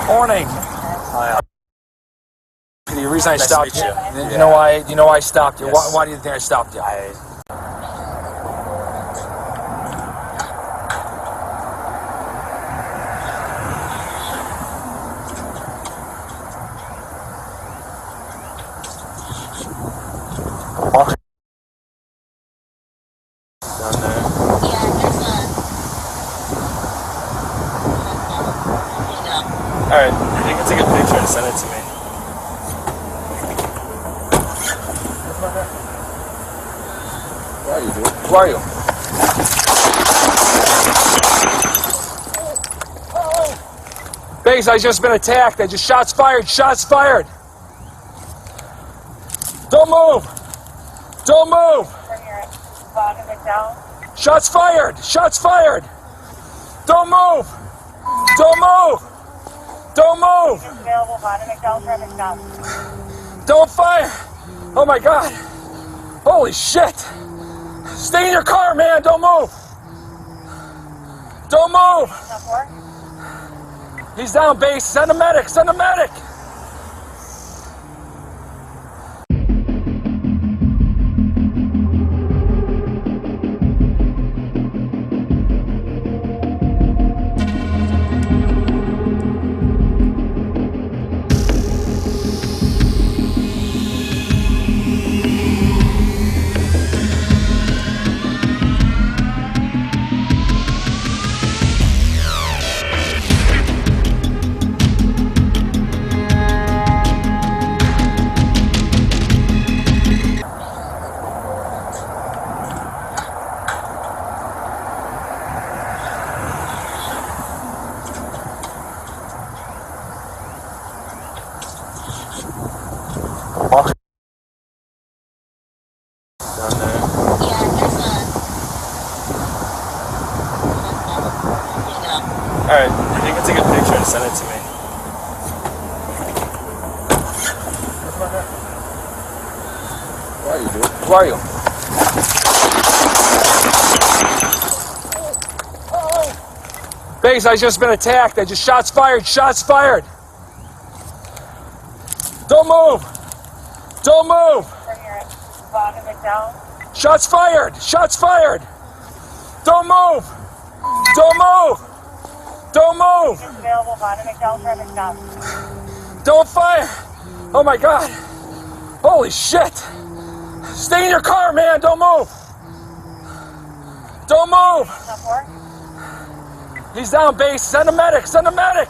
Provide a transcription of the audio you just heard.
Morning. Hi. The reason I Nice to stopped meet you. you. You know why? You know why I stopped you? Yes. Why do you think I stopped you? Down there. Alright, you can take a picture and send it to me. Where are you, dude? Who are you? Base, I just been attacked. I just shots fired. Shots fired. Don't move. Don't move. Shots fired. Shots fired. Don't move. Don't move. Don't move. Don't fire. Oh my God. Holy shit. Stay in your car, man. Don't move. Don't move. He's down, base. Send a medic. Send a medic. Down there. Alright, you can take a picture and send it to me. Where are you, dude? Who are you? Base, I just been attacked. I just shots fired. Shots fired. Don't move. Don't move. Shots fired. Shots fired. Don't move. Don't move. Don't move. Don't fire. Oh my God. Holy shit. Stay in your car, man. Don't move. Don't move. He's down, base. Send a medic. Send a medic.